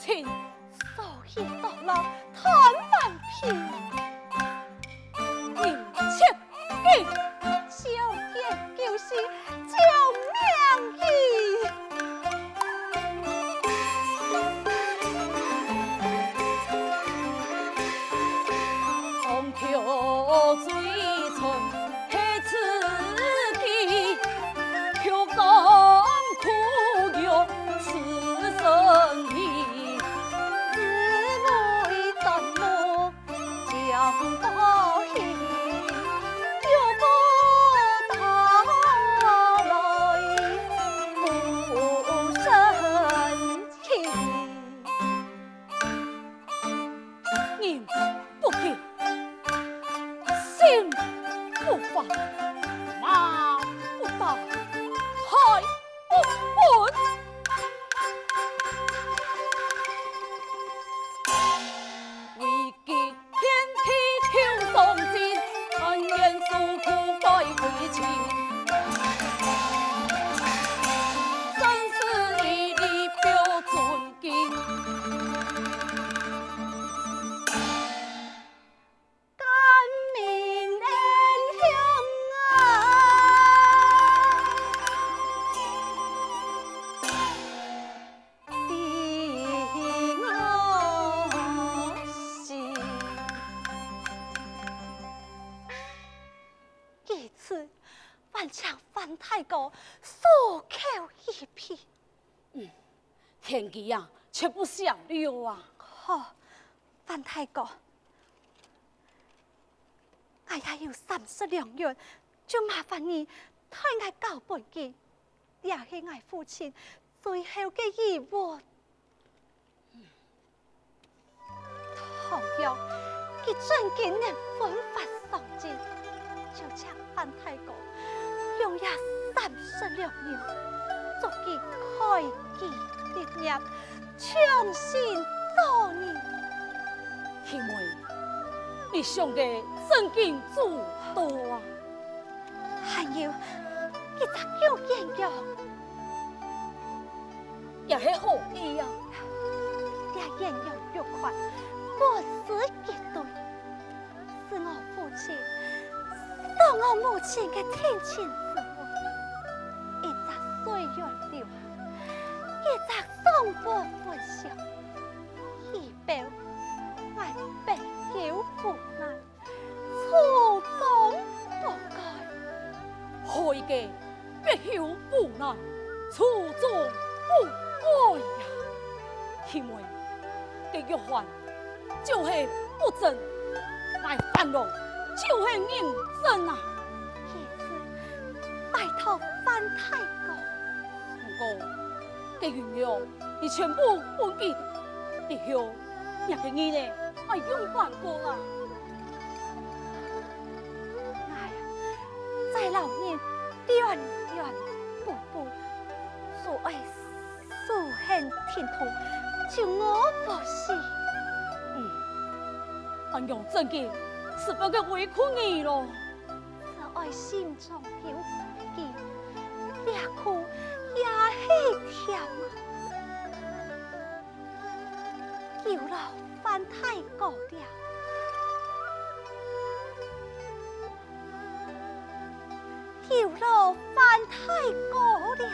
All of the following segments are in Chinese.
亲手起刀落，贪玩偏，宁切记，小言就是救命义。红桥追春黑刺激，秋江苦肉刺身意，姊妹断木将刀起，又不打来不生气，人不急。心不烦，马不打，海不奔。为极天梯求上进，恩怨诉苦该归情。生死义理表尊敬。范强范太公所口一片，天机啊，却不想留啊！好，范太公，我也有30两元，就麻烦你替我交本金，也是我父亲最后的遗物。同样，他最近能奋发上进，就像范太公。用也30两年，足以开基立业，重新做人。兄妹，你想的真经诸多啊！还有一只叫艳阳，也是好意啊！这艳阳玉款，不是一对，是我父亲送我母亲的天亲。岁月留下一则送过分享，以表我白求无奈，初衷不改。何以嘅白求无奈，初衷不改呀？因为嘅约翰就是不正，来反龙就是认真啊！因此拜托范太公。嘅原谅，你全部忘记，以后日嘅你呢，係用翻過啊！哎呀，在老人源源不补，所謂素恨天土，就我不是。但用真嘅是不嘅委屈你咯，所謂心中有苦嘅，也苦。也是甜啊！有了范太公了，有了范太公了。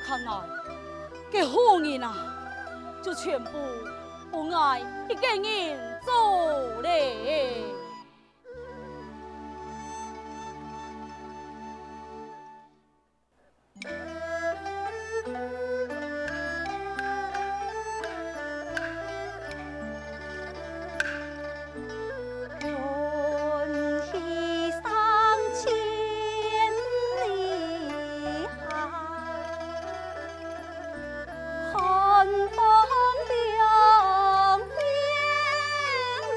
看来，这好人啊，就全部不爱一个人做嘞。风凉面露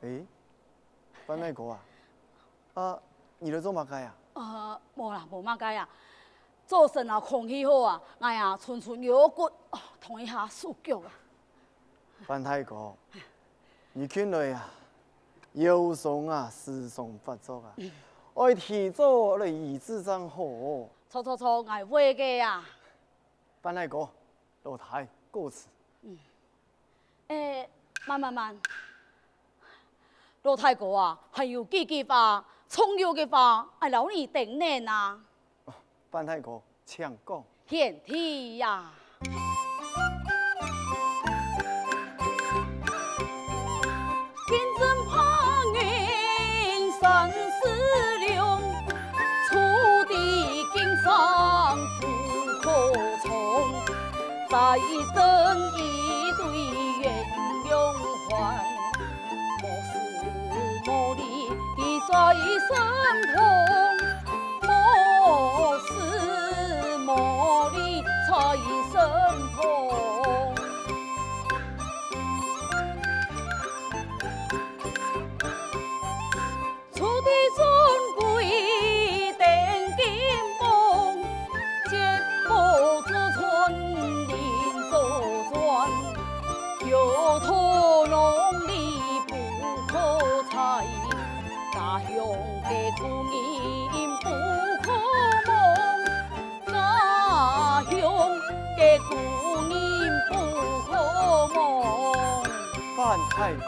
诶，班太哥啊，你来做嘛该啊？无啦，无嘛该啊。做神啊，空气好啊，哎呀，蠢蠢有骨，同一下数脚啊。班太哥，你看来忧伤思想发作爱提早来医治真好。错，我会嘅啊。班太哥，老太告辞。慢，老太哥啊，还有几句话，重要嘅话，爱留你定念啊。班太哥，请讲。贤弟呀，天真怕云三思量，楚地经商不可从，再争一对鸳鸯还，莫是莫离在身旁。莫是莫离在身旁，楚地尊贵定金榜，结果之村林周转，有托农力不可采，家乡的苦民不可忘，家乡的苦民不可忘。班太哥，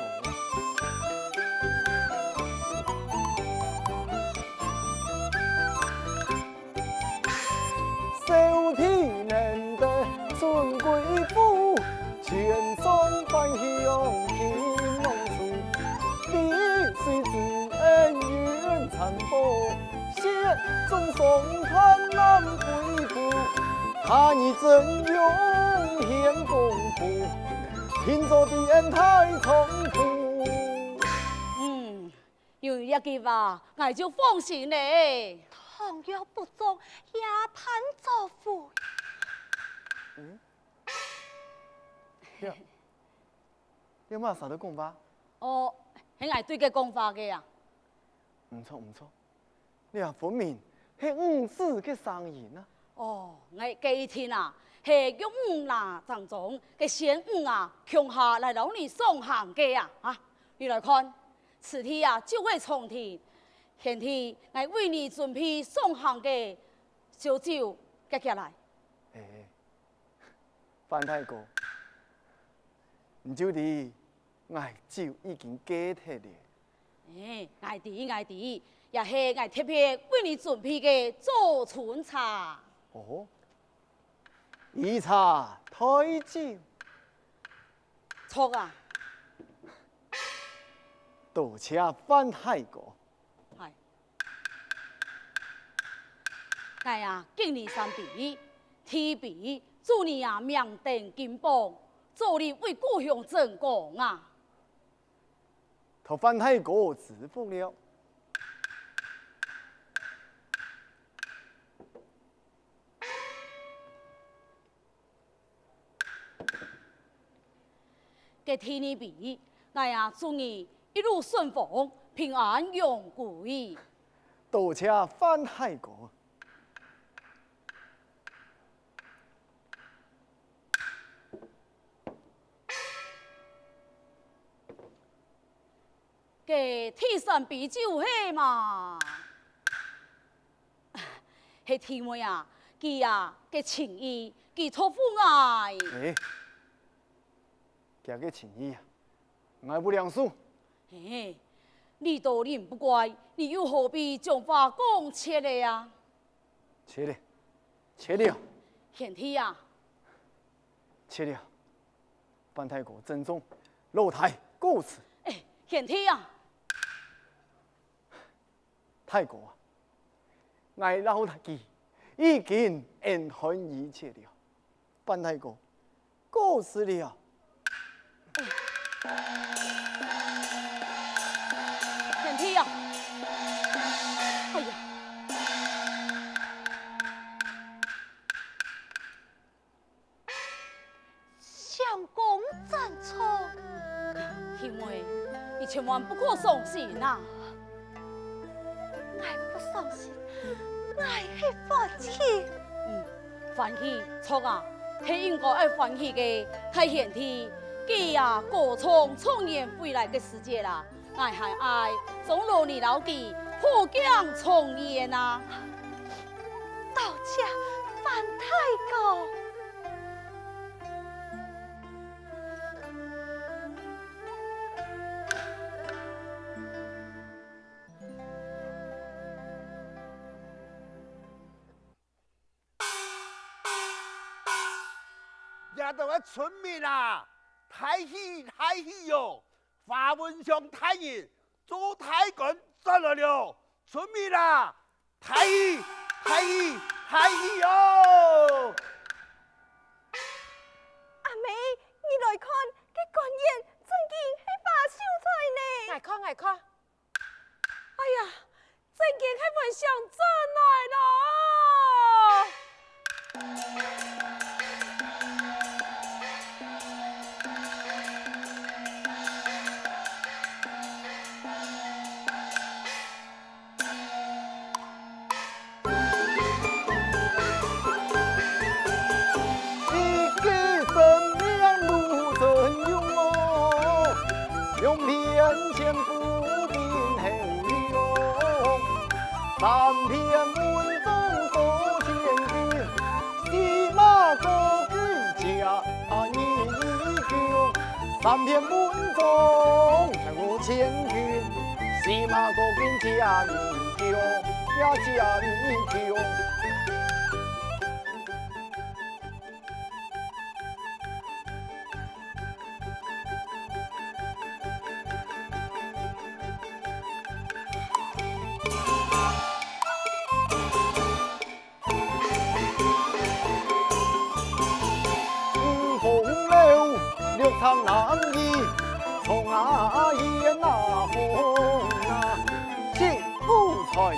小天难得尊贵妇，全双翻向天龙树，滴水之恩怨残波，谢尊送他南归府，他以真勇显功夫，拼着电台重复。有一句话，我就放心嘞。倘若不忠，也盼作父。你有嘛啥都讲吧？哦，係我對佢講法嘅啊。唔錯，你分明係五子嘅生意啊！哦，我幾天啊，係用五拿當中嘅先五啊，強下來到你送行嘅啊！你來看，此天啊就會重天，現天我為你準備送行嘅小酒夾起來。范太哥，唔就啲嗌酒已經解脫了。愛啲，也係我特別為你準備嘅早春茶。哦，以茶代酒。錯啊！多謝范太哥。係，我呀敬你三杯，提杯祝你呀名登金榜，祝你為故鄉爭光啊！托范太哥致富了。嘅天呢邊，我呀祝你一路順風，平安永歸。多謝范太哥。嘅天神啤酒係嘛，係天妹啊，佢啊嘅情意，佢託付愛。這個情誼愛不兩輸。你道理不怪，你又何必將話講出嚟啊？切了。賢弟啊，切了。范太哥珍重，老太告辭。賢弟啊，太哥我老太記已經恩恨一切了。范太哥告辭了。賢弟啊，哎呀，相公珍重。天妹，你千万不可伤心呐！我不伤心，我是欢喜。欢喜错啊，是应该爱欢喜的。太贤弟，既呀过从创业回来的时节啦，我还爱送罗你老弟破江重演呐！道家范太公。呀，各位村民啊，太喜太喜哟！花文上太人做太官赚来了，村民啊，太喜太喜太喜哟！阿妹，你来看，这官员正经是把秀才呢。爱看爱看，哎呀，正经迄份上转来了。用片前不并黑用，三片文中所见君，西马国君家你救。三片文中我千君，西马国君家你救，呀家你救。长难移，从阿爷那风啊，七不才，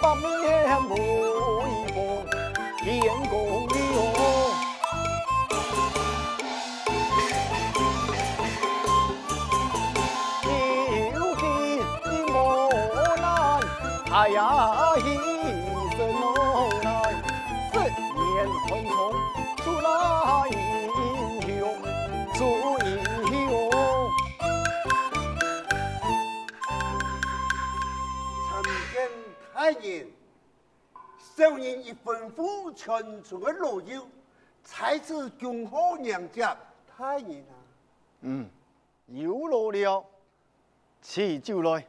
八面不一风，天公用。有金的莫难，哎呀一身无奈，4年混从出来英雄。出英雄，参见太爷，少年一吩咐，全村的老友，才是恭贺娘家太爷啊！有路了，起酒来。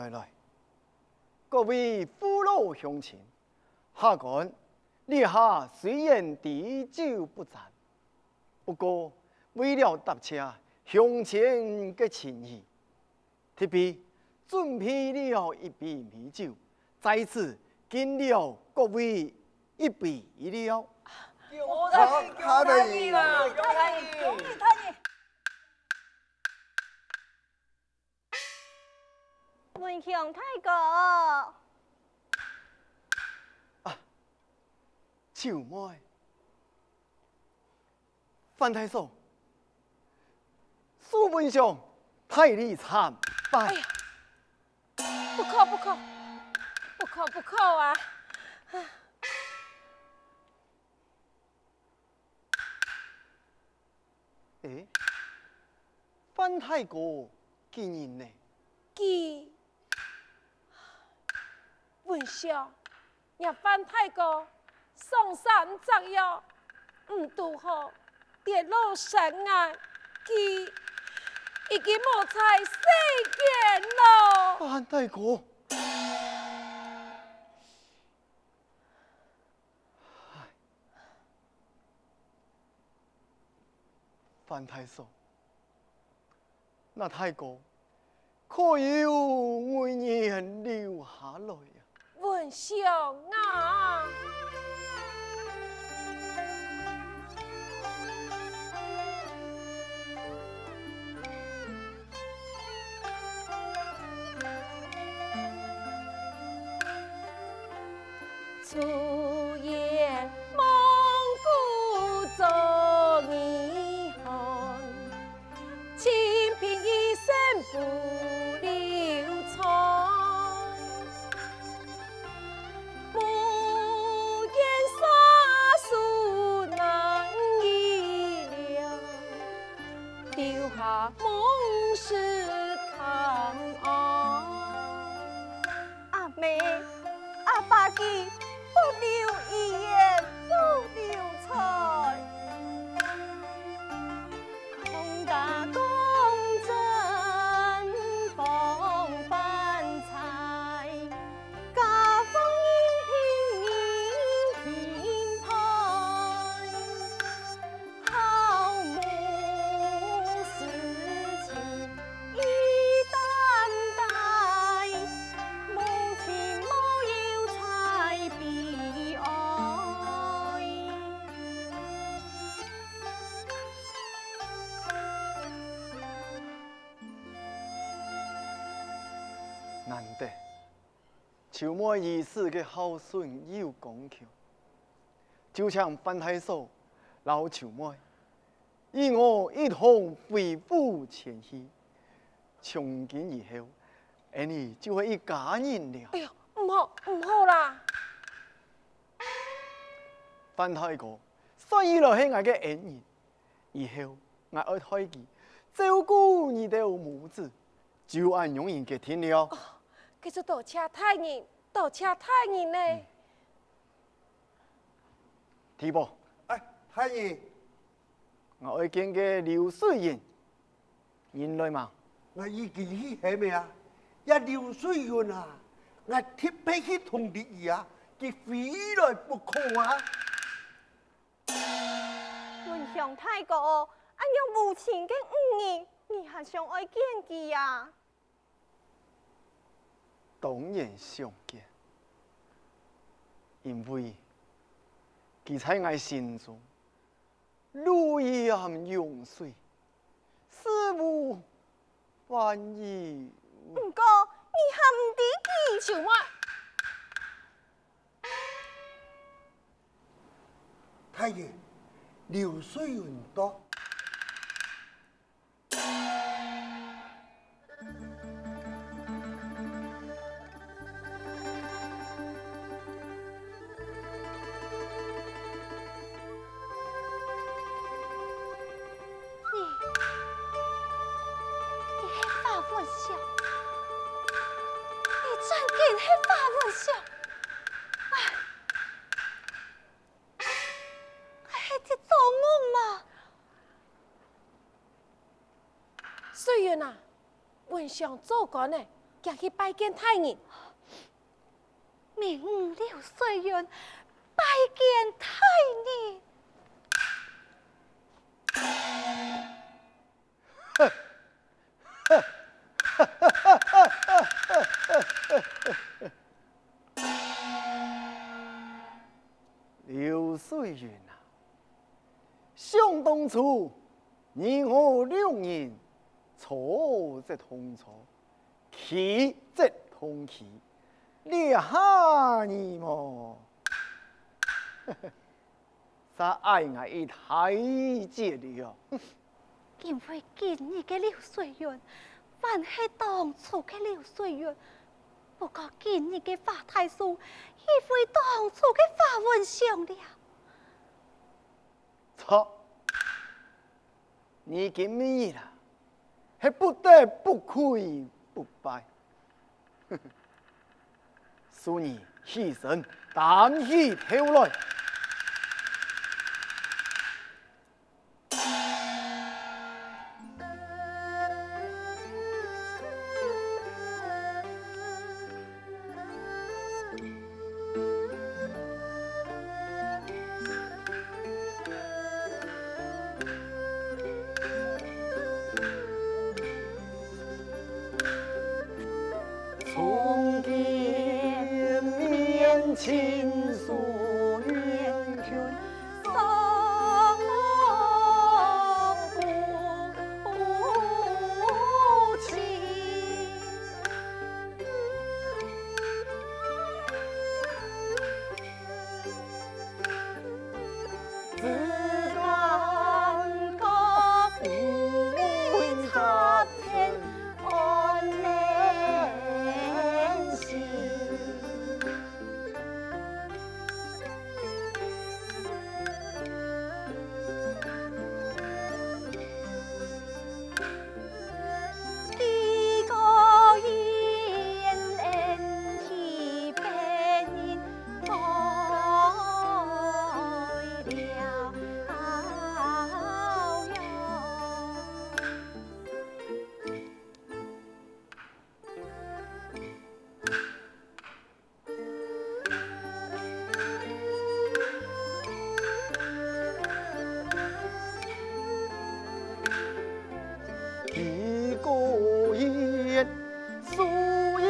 来，各位父老乡亲，下官立下虽然滴酒不沾，不过为了搭车乡亲的情谊，特别准备了一杯米酒，在此敬了各位一杯了。他的意啦，恭喜他你。文强太公，舅妹，范太守，苏文雄，太力惨败。哎呀，不可啊！诶，范太公见人呢？记文相，也范太公上山摘药，唔拄好跌落山崖，佢已經無在世間咯。范太公，范太守，那太公可有为人留下来呀？文相啊！出言蒙古做儿汉，清贫一生不流传。莫言杀树难易了，丢下梦世看安。阿妹，阿爸记不留遗言，不留财。空家公正放饭菜，家风应平派，好母事情一担待，母亲冇有才悲哀。难得，秋妹儿子嘅孝顺有讲究，就像范太守老秋妹，与我一同回府前去，从今以后，俺哋就会一家人了。哎呦，唔好啦！范太哥，所以就系我嘅恩人，以後我愛推佢照顧你哋母子，就按容易嘅天了。繼續多謝太人，多謝太人呢。提婆，哎，太爷，我愛見嘅劉水人，人來嘛？我已經去係咪啊？一流水員啊，我貼批去同你兒啊，佢非來不可啊！文祥太哥，俺有母親嘅5年，你還想愛見佢啊？當然想見，因為佢在我心中如鹽湧水，事無反意。不過你還唔知佢。小妹，太爺，流水員多。虽然啊，文祥做官呢，行去拜見太人。明五六岁人拜见太人。刘水云啊，想当初你我两人坐则同坐，骑则同骑，你哈你么？啥爱我一太极了？因为今日嘅流水员，还是当初嘅流水员。不过今日嘅法太叔，已非当初嘅法文上了。错，你今日啦，係不得不愧不敗。所以犧牲擔起頭來。从今面亲疏远去，丧母亲。一个言，所以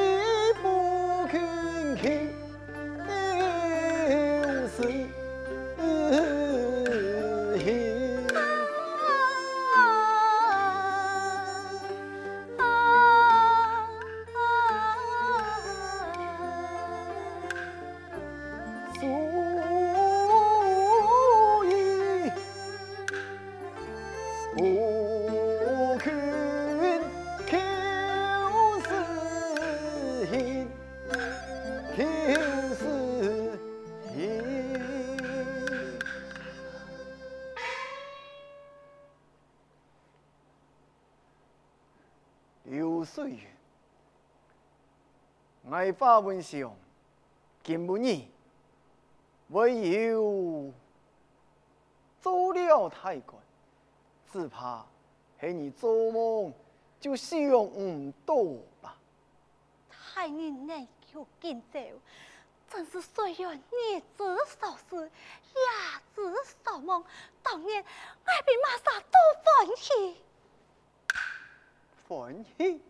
不肯听，就是不肯就是hin，就是hin。流水云，爱发文上，今不日唯有做了太官。只怕是你做梦就想唔到吧？太人内求见走，真是虽然日子少时，夜子少梦，当然爱比马萨多欢喜。欢喜，